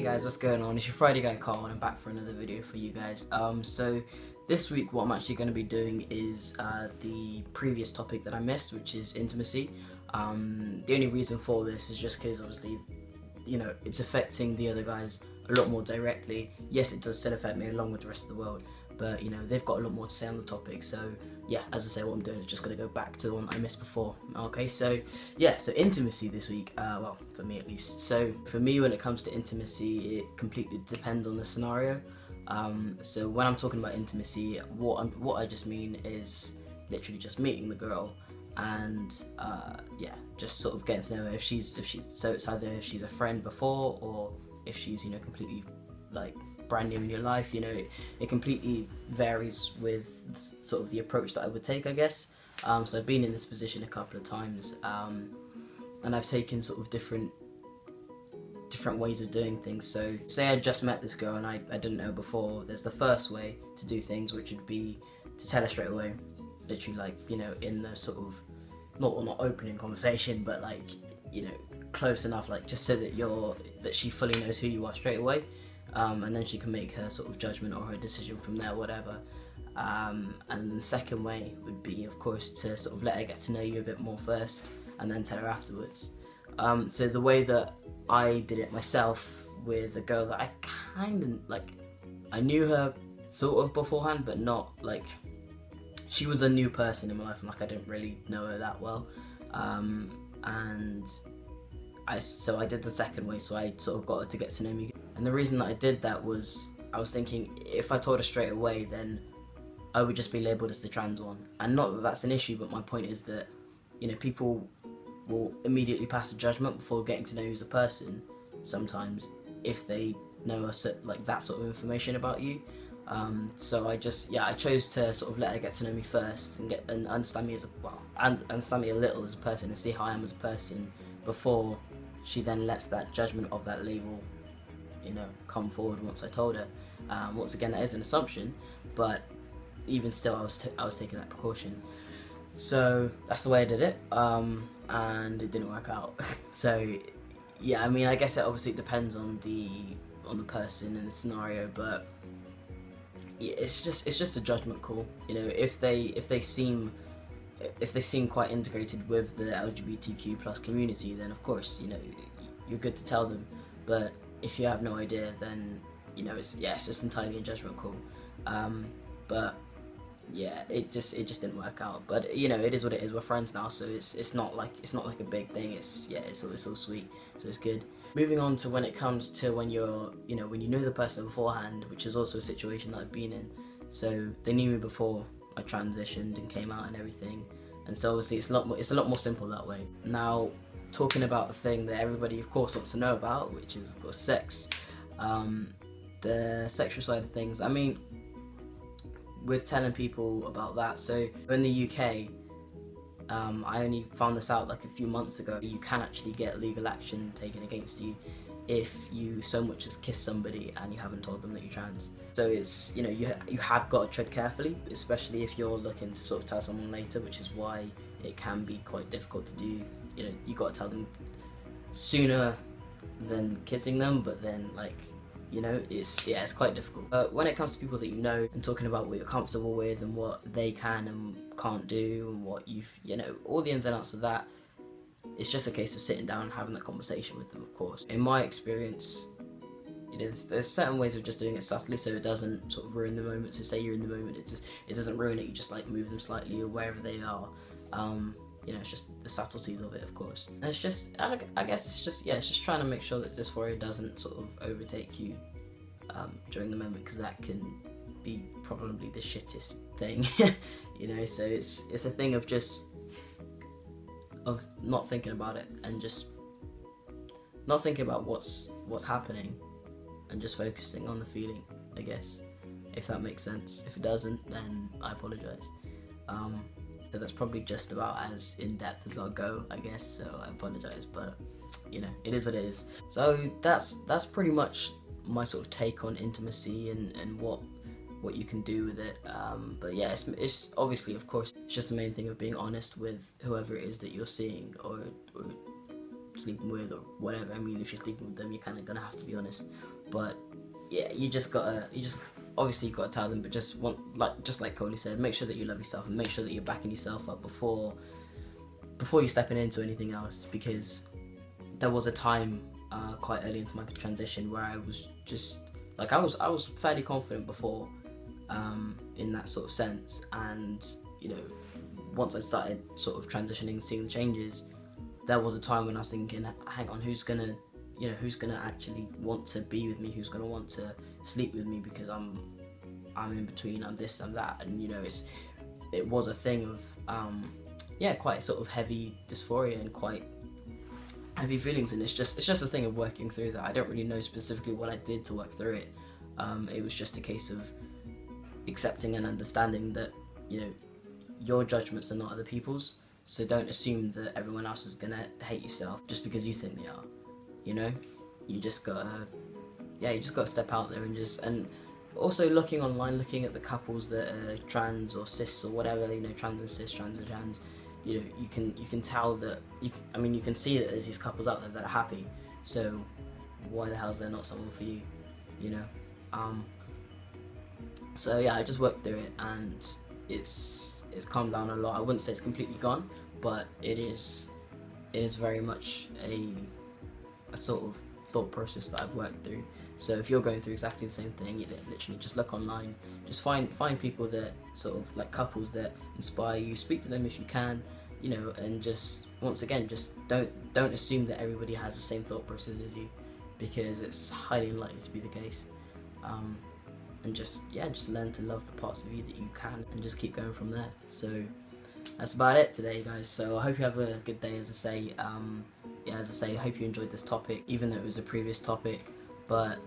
Guys, what's going on? It's your Friday guy Carl and I'm back for another video for you guys. So this week what I'm actually going to be doing is the previous topic that I missed, which is intimacy. The only reason for this is just because obviously, you know, it's affecting the other guys a lot more directly. Yes, it does still affect me along with the rest of the world, but you know, they've got a lot more to say on the topic. So yeah, as I say, what I'm doing is just going to go back to the one I missed before. Okay, so yeah, so intimacy this week, well, for me at least. So for me, when it comes to intimacy, it completely depends on the scenario. So when I'm talking about intimacy, what I just mean is literally just meeting the girl and yeah, just sort of getting to know her. So it's either if she's a friend before or if she's, you know, completely like brand new in your life. You know, it completely varies with sort of the approach that I would take, I guess. So I've been in this position a couple of times, and I've taken sort of different ways of doing things. So say I just met this girl and I didn't know before. There's the first way to do things, which would be to tell her straight away, literally, like, you know, in the sort of not opening conversation, but like, you know, close enough, like just so that she fully knows who you are straight away, and then she can make her sort of judgment or her decision from there, whatever. And then the second way would be, of course, to sort of let her get to know you a bit more first and then tell her afterwards. So the way that I did it myself with a girl that I kind of like, I knew her sort of beforehand, but not like, she was a new person in my life and like I didn't really know her that well. And so I did the second way, so I sort of got her to get to know me. And the reason that I did that was, I was thinking if I told her straight away, then I would just be labelled as the trans one. And not that that's an issue, but my point is that, you know, people will immediately pass a judgment before getting to know you as a person sometimes, if they know like that sort of information about you. So I chose to sort of let her get to know me first and understand me understand me a little as a person and see how I am as a person before she then lets that judgment of that label, you know, come forward once I told her. Once again, that is an assumption, but even still, I was taking that precaution. So that's the way I did it, and it didn't work out. So yeah, I mean, I guess it obviously depends on the person and the scenario, but yeah, it's just a judgment call. You know, if they seem quite integrated with the LGBTQ plus community, then of course, you know, you're good to tell them. But if you have no idea, then, you know, it's just entirely a judgment call. But yeah, it just didn't work out. But you know, it is what it is. We're friends now, so it's not like a big thing. It's all sweet, so it's good. Moving on to when it comes to when you know the person beforehand, which is also a situation that I've been in. So they knew me before I transitioned and came out and everything, and so obviously it's a lot more simple that way. Now, talking about the thing that everybody of course wants to know about, which is of course sex, the sexual side of things. I mean, with telling people about that, so in the UK, I only found this out like a few months ago. You can actually get legal action taken against you if you so much as kiss somebody and you haven't told them that you're trans. So it's, you know, you have got to tread carefully, especially if you're looking to sort of tell someone later, which is why it can be quite difficult to do. You know, you got to tell them sooner than kissing them, but then, like, you know, it's quite difficult. But when it comes to people that you know and talking about what you're comfortable with and what they can and can't do and what you know, all the ins and outs of that, it's just a case of sitting down and having that conversation with them, of course. In my experience, you know, there's certain ways of just doing it subtly so it doesn't sort of ruin the moment. So say you're in the moment, it doesn't ruin it. You just like move them slightly or wherever they are. You know, it's just the subtleties of it, of course. And it's just, I guess it's just trying to make sure that dysphoria doesn't sort of overtake you during the moment, because that can be probably the shittest thing. You know, so it's a thing of not thinking about it and just not thinking about what's happening and just focusing on the feeling, I guess, if that makes sense. If it doesn't, then I apologize. So that's probably just about as in-depth as I'll go, I guess, so I apologise, but, you know, it is what it is. So that's pretty much my sort of take on intimacy and what you can do with it. But yeah, it's obviously, of course, it's just the main thing of being honest with whoever it is that you're seeing or sleeping with or whatever. I mean, if you're sleeping with them, you're kind of gonna have to be honest. But yeah, you just obviously you gotta tell them, but just like Coley said, make sure that you love yourself and make sure that you're backing yourself up before you're stepping into anything else. Because there was a time quite early into my transition where I was just like I was fairly confident before, in that sort of sense, and you know, once I started sort of transitioning, seeing the changes, there was a time when I was thinking, hang on, who's gonna actually want to be with me, who's gonna want to sleep with me, because I'm in between, I'm this, I'm that. And you know, it was a thing of quite sort of heavy dysphoria and quite heavy feelings, and it's just a thing of working through that. I don't really know specifically what I did to work through it. It was just a case of accepting and understanding that, you know, your judgments are not other people's, so don't assume that everyone else is gonna hate yourself just because you think they are. You know, you just gotta step out there and also looking online, looking at the couples that are trans or cis or whatever, you know, trans and cis, trans and trans. You know, you can tell that you can see that there's these couples out there that are happy. So why the hell is there not someone for you? You know. So yeah, I just worked through it, and it's calmed down a lot. I wouldn't say it's completely gone, but it is very much a sort of thought process that I've worked through. So if you're going through exactly the same thing, you literally just look online, just find people that sort of like couples that inspire you, speak to them if you can, you know, and just once again, just don't assume that everybody has the same thought process as you, because it's highly unlikely to be the case. And just learn to love the parts of you that you can, and just keep going from there. So that's about it today, guys. So I hope you have a good day. As I say, I hope you enjoyed this topic, even though it was a previous topic. But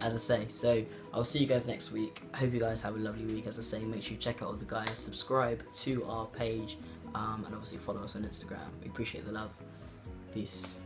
as I say, so I'll see you guys next week. I hope you guys have a lovely week. As I say, make sure you check out all the guys, subscribe to our page, and obviously follow us on Instagram. We appreciate the love. Peace.